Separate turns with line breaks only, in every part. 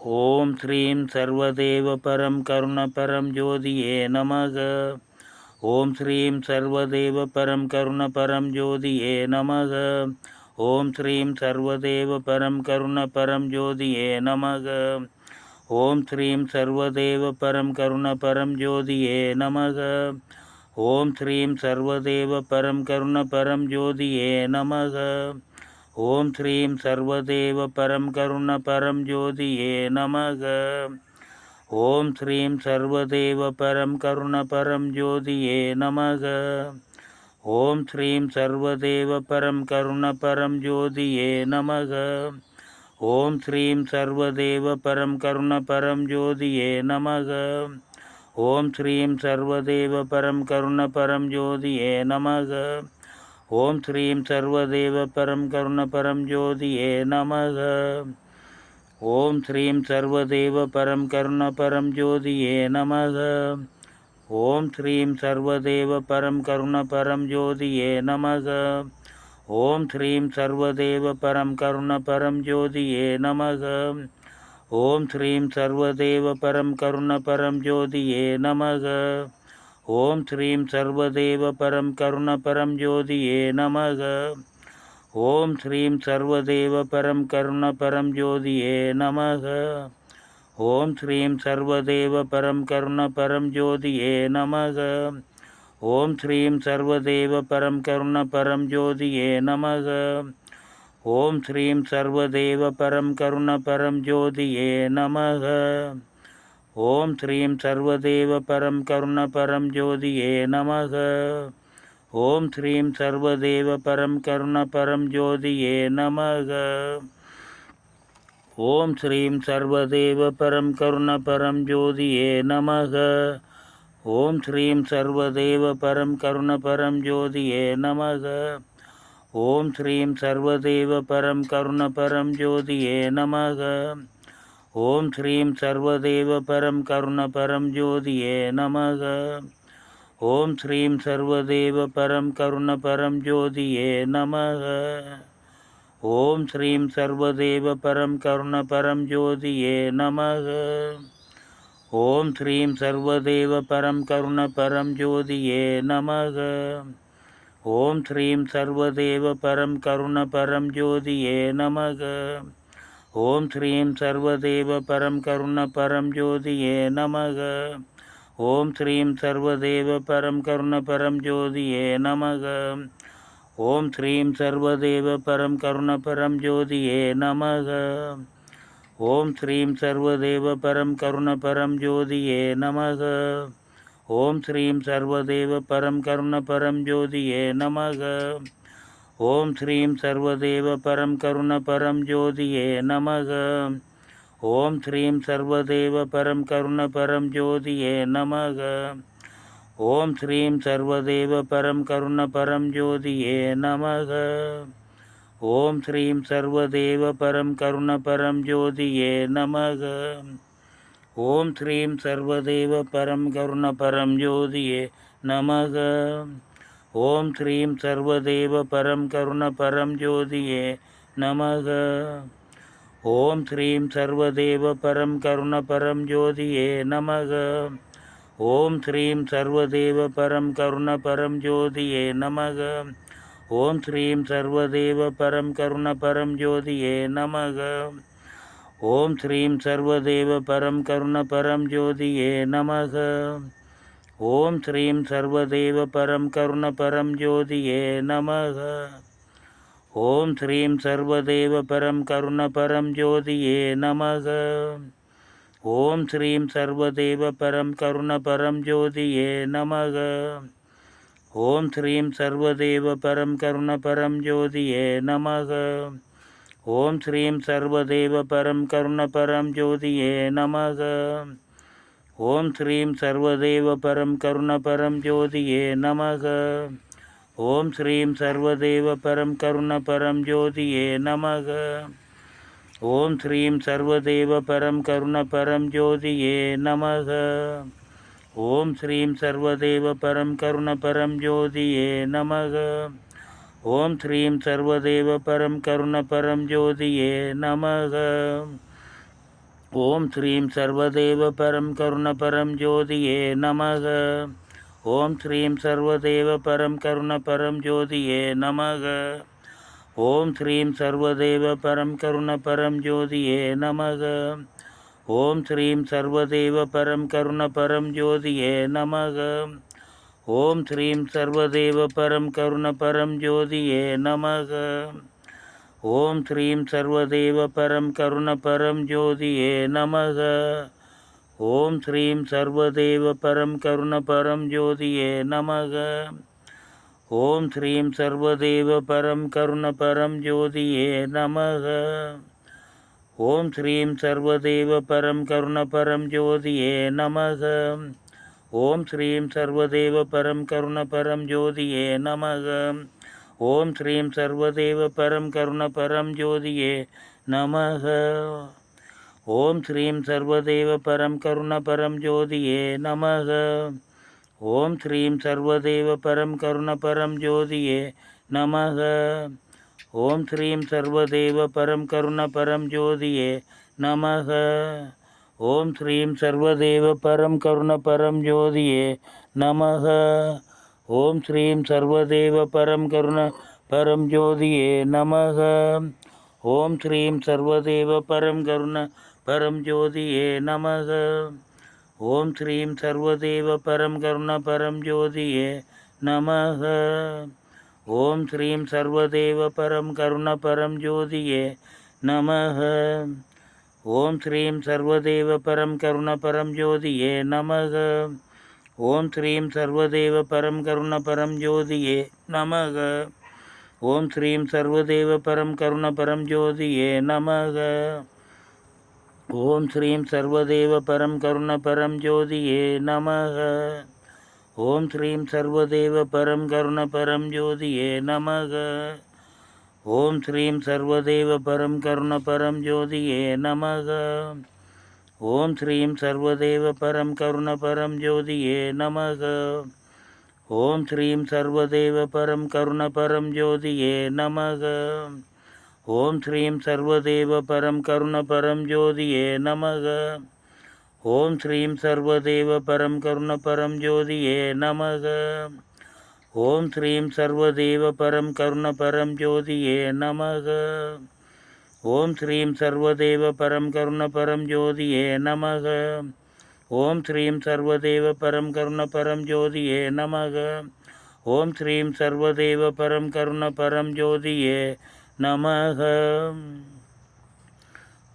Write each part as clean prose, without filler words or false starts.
ஓம் ஸ்ரீம் சர்வதேவ பரம் கருண பரம் ஜோதியே நமக. ஓம் ஸ்ரீம் சர்வதேவ பரம் கருண பரம் ஜோதியே நமக. ஓம் ஸ்ரீம் சர்வதேவ பரம் கருண பரம் ஜோதியே நமக. ஓம் ஸ்ரீம் சர்வதேவ பரம் கருண பரம் ஜோதியே நமக. ஓம் ஸ்ரீம் சர்வதேவ பரம் கருண பரம் ஜோதியே நமக. ஓம் ஸ்ரீம் சர்வதேவ பரம் கருண பரம் ஜோதியே நமக. ஓம் ஸ்ரீம் சர்வதேவ பரம் கருண பரம் ஜோதியே நமக. ஓம் ஸ்ரீம் சர்வதேவ பரம் கருண பரம் ஜோதியே நமக. ஓம் ஸ்ரீம் சர்வதேவ பரம் கருண பரம் ஜோதியே நமக. ஓம் ஸ்ரீம் சர்வதேவ பரம் கருண பரம் ஜோதியே நமக. ஓம் ஸ்ரீம் சர்வதேவ பரம் கருண பரம் ஜோதியே நமக. ஓம் ஸ்ரீம் சர்வதேவ பரம் கருண பரம் ஜோதியே நமக. ஓம் ஸ்ரீம் சர்வதேவ பரம் கருண பரம் ஜோதியே நமக. ஓம் ஸ்ரீம் சர்வதேவ பரம் கருண பரம் ஜோதியே நமக. ஓம் ஸ்ரீம் சர்வதேவ பரம் கருண பரம் ஜோதியே நமக. ஓம் ஸ்ரீம் சர்வதேவ பரம் கருண பரம் ஜோதியே நமக. ஓம் ஸ்ரீம் சர்வதேவ பரம் கருண பரம் ஜோதியே நமக. ஓம் ஸ்ரீம் சர்வதேவ பரம் கருண பரம் ஜோதியே நமக. ஓம் ஸ்ரீம் சர்வதேவ பரம் கருண பரம் ஜோதியே நமக. ஓம் ஸ்ரீம் சர்வதேவ பரம் கருண பரம் ஜோதியே நமக. ஓம் ஸ்ரீம் சர்வதேவ பரம் கருண பரம் ஜோதியே நமக. ஓம் ஸ்ரீம் சர்வதேவ பரம் கருண பரம் ஜோதியே நமக. ஓம் ஸ்ரீம் சர்வதேவ பரம் கருண பரம் ஜோதியே நமக. ஓம் ஸ்ரீம் சர்வதேவ பரம் கருண பரம் ஜோதியே நமக. ஓம் ஸ்ரீம் சர்வதேவ பரம் கருண பரம் ஜோதியே நமக. ஓம் ஸ்ரீம் சர்வதேவ பரம் கருண பரம் ஜோதியே நமக. ஓம் ஸ்ரீம் சர்வதேவ பரம் கருண பரம் ஜோதியே நமக. ஓம் ஸ்ரீம் சர்வதேவ பரம் கருண பரம் ஜோதியே நமக. ஓம் ஸ்ரீம் சர்வதேவ பரம் கருண பரம் ஜோதியே நமக. ஓம் ஸ்ரீம் சர்வதேவ பரம் கருண பரம் ஜோதியே நமக. ஓம் ஸ்ரீம் சர்வதேவ பரம் கருண பரம் ஜோதியே நமக. ஓம் ஸ்ரீம் சர்வதேவ பரம் கருண பரம் ஜோதியே நமக. ஓம் ஸ்ரீம் சர்வதேவ பரம் கருண பரம் ஜோதியே நமக. ஓம் ஸ்ரீம் சர்வதேவ பரம் கருண பரம் ஜோதியே நமக. ஓம் ஸ்ரீம் சர்வதேவ பரம் கருண பரம் ஜோதியே நமக. ஓம் ஸ்ரீம் சர்வதேவ பரம் கருண பரம் ஜோதியே நமக. ஓம் ஸ்ரீம் சர்வதேவ பரம் கருண பரம் ஜோதியே நமக. ஓம் ஸ்ரீம் சர்வதேவ பரம் கருண பரம் ஜோதியே நமக. ஓம் ஸ்ரீம் சர்வதேவ பரம் கருண பரம் ஜோதியே நமக. ஓம் ஸ்ரீம் சர்வதேவ பரம் கருண பரம் ஜோதியே நமக. ஓம் ஸ்ரீம் சர்வதேவ பரம் கருண பரம் ஜோதியே நமக. ஓம் ஸ்ரீம் சர்வதேவ பரம் கருண பரம் ஜோதியே நமக. ஓம் ஸ்ரீம் சர்வதேவ பரம் கருண பரம் ஜோதியே நமக. ஓம் ஸ்ரீம் சர்வதேவ பரம் கருண பரம் ஜோதியே நமக. ஓம் ஸ்ரீம் சர்வதேவ பரம் கருண பரம் ஜோதியே நமக. ஓம் ஸ்ரீம் சர்வதேவ பரம் கருண பரம் ஜோதியே நமக. ஓம் ஸ்ரீம் சர்வதேவ பரம் கருண பரம் ஜோதியே நமக. ஓம் ஸ்ரீம் சர்வதேவ பரம் கருண பரம் ஜோதியே நமக. ஓம் ஸ்ரீம் சர்வதேவ பரம் கருண பரம் ஜோதியே நமக. ஓம் ஸ்ரீம் சர்வதேவ பரம் கருண பரம் ஜோதியே நமக. ஓம் ஸ்ரீம் சர்வதேவ பரம் கருண பரம் ஜோதியே நமக. ஓம் ஸ்ரீம் சர்வதேவ பரம் கருண பரம் ஜோதியே நமக. ஓம் ஸ்ரீம் சர்வதேவ பரம் கருண பரம் ஜோதியே நமக. ஓம் ஸ்ரீம் சர்வதேவ பரம் கருண பரம் ஜோதியே நமக. ஓம் ஸ்ரீம் சர்வதேவ பரம் கருண பரம் ஜோதியே நமக. ஓம் ஸ்ரீம் சர்வதேவ பரம் கருண பரம் ஜோதியே நமக. ஓம் ஸ்ரீம் சர்வதேவ பரம் கருண பரம் ஜோதியே நமக. ஓம் ஸ்ரீம் சர்வதேவ பரம் கருண பரம் ஜோதியே நமக. ஓம் ஸ்ரீம் சர்வதேவ பரம் கருண பரம் ஜோதியே நமக. ஓம் ஸ்ரீம் சர்வதேவ பரம் கருண பரம் ஜோதியே நமக. ஓம் ஸ்ரீம் சர்வதேவ பரம் கருண பரம் ஜோதியே நமக. ஓம் ஸ்ரீம் சர்வதேவ பரம் கருண பரம் ஜோதியே நமக. ஓம் ஸ்ரீம் சர்வதேவ பரம் கருண பரம் ஜோதியே நமக. ஓம் ஸ்ரீம் சர்வதேவ பரம் கருண பரம் ஜோதியே நமக. ஓம் ஸ்ரீம் சர்வதேவ பரம் கருண பரம் ஜோதியே நமக. ஓம் ஸ்ரீம் சர்வதேவ பரம் கருண பரம் ஜோதியே நமக. ஓம் ஸ்ரீம் சர்வதேவ பரம் கருண பரம் ஜோதியே நமக. ஓம் ஸ்ரீம் சர்வதேவ பரம் கருண பரம் ஜோதியே நமக. ஓம் ஸ்ரீம் சர்வதேவ பரம் கருண பரம் ஜோதியே நமக. ஓம் ஸ்ரீம் சர்வதேவ பரம் கருண பரம் ஜோதியே நமக. ஓம் ஸ்ரீம் சர்வதேவ பரம் கருண பரம் ஜோதியே நமக. ஓம் ஸ்ரீம் சர்வதேவ பரம் கருண பரம் ஜோதியே நமக. ஓம் ஸ்ரீம் சர்வதேவ பரம் கருண பரம் ஜோதியே நமக. ஓம் ஸ்ரீம் சர்வதேவ பரம் கருண பரம் ஜோதியே நமக. ஓம் ஸ்ரீம் சர்வதேவ பரம் கருண பரம் ஜோதியே நமக. ஓம் ஸ்ரீம் சர்வதேவ பரம் கருண பரம் ஜோதியே நமக. ஓம் ஸ்ரீம் சர்வதேவ பரம் கருண பரம் ஜோதியே நமக. ஓம் ஸ்ரீம் சர்வதேவ பரம் கருண பரம் ஜோதியே நமக. ஓம் ஸ்ரீம் சர்வதேவ பரம் கருண பரம் ஜோதியே நமக. ஓம் ஸ்ரீம் சர்வதேவ பரம் கருண பரம் ஜோதியே நமக. ஓம் ஸ்ரீம் சர்வதேவ பரம் கருண பரம் ஜோதியே நமக. ஓம் ஸ்ரீம் சர்வதேவ பரம் கருண பரம் ஜோதியே நமக. ஓம் ஸ்ரீம் சர்வதேவ பரம் கருண பரம் ஜோதியே நமக. ஓம் ஸ்ரீம் சர்வதேவ பரம் கருண பரம் ஜோதியே நமக. ஓம் ஸ்ரீம் சர்வதேவ பரம் கருண பரம் ஜோதியே நமக. ஓம் ஸ்ரீம் சர்வதேவ பரம் கருண பரம் ஜோதியே நமக. ஓம் ஸ்ரீம் சர்வதேவ பரம் கருண பரம் ஜோதியே நமக. ஓம் ஸ்ரீம் சர்வதேவ பரம் கருண பரம் ஜோதியே நமக. ஓம் ஸ்ரீம் சர்வதேவ பரம் கருண பரம் ஜோதியே நமக.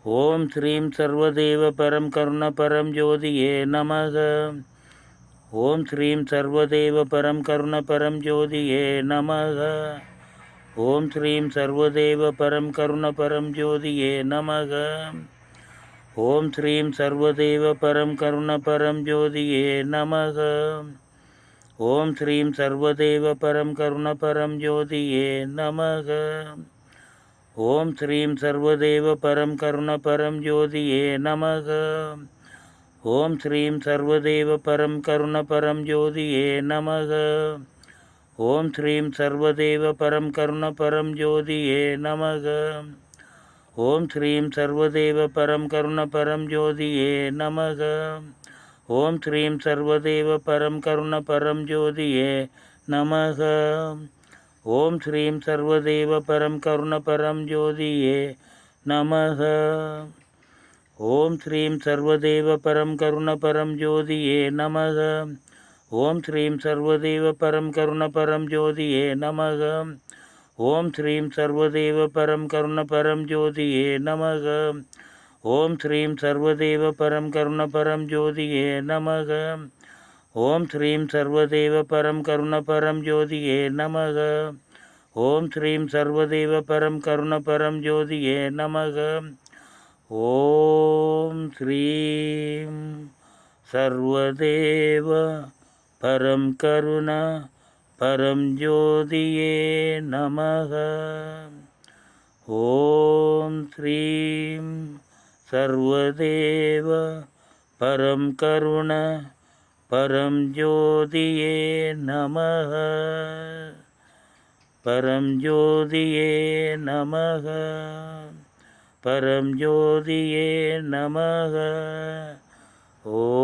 ஓம் ஸ்ரீம் சர்வதேவ பரம் கருண பரம் ஜோதியே நமக. ஓம் ஸ்ரீம் சர்வதேவ பரம் கருண பரம் ஜோதியே நமக. ஓம் ஸ்ரீம் சர்வதேவ பரம் கருண பரம் ஜோதியே நமக. ஓம் ஸ்ரீம் சர்வதேவ பரம் கருண பரம் ஜோதியே நமக. ஓம் ஸ்ரீம் சர்வதேவ பரம் கருண பரம் ஜோதியே நமக. ஓம் ஸ்ரீம் சர்வதேவ பரம் கருண பரம் ஜோதியே நமக. ஓம் ஸ்ரீம் சர்வதேவ பரம் கருண பரம் ஜோதியே நமக. ஓம் ஸ்ரீம் சர்வதேவ பரம் கருண பரம் ஜோதியே நமக. ஓம் ஸ்ரீம் சர்வதேவ பரம் கருண பரம் ஜோதியே நமக. ஓம் ஸ்ரீம் சர்வதேவ பரம் கருண பரம் ஜோதியே நமக. ஓம் ஸ்ரீம் சர்வதேவ பரம் கருண பரம் ஜோதியே நமக. ஓம் ஸ்ரீம் சர்வதேவ பரம் கருண பரம் ஜோதியே நமக. ஓம் ஸ்ரீம் சர்வதேவ பரம் கருண பரம் ஜோதியே நமக. ஓம் ஸ்ரீம் சர்வதேவ பரம் கருண பரம் ஜோதியே நமக. ஓம் ஸ்ரீம் சர்வதேவ பரம் கருண பரம் ஜோதியே நமக. ஓம் ஸ்ரீம் சர்வதேவ பரம் கருண பரம் ஜோதியே நமக. ஓம் ஸ்ரீம் சர்வதேவ பரம் கருண பரம் ஜோதியே நமக. ஓம் ஸ்ரீம் சர்வதேவ பரம் கருண பரம் ஜோதியே நமக. பரம் ஜோதியே நமக. பரம் ஜோதியே நமக. ஓம்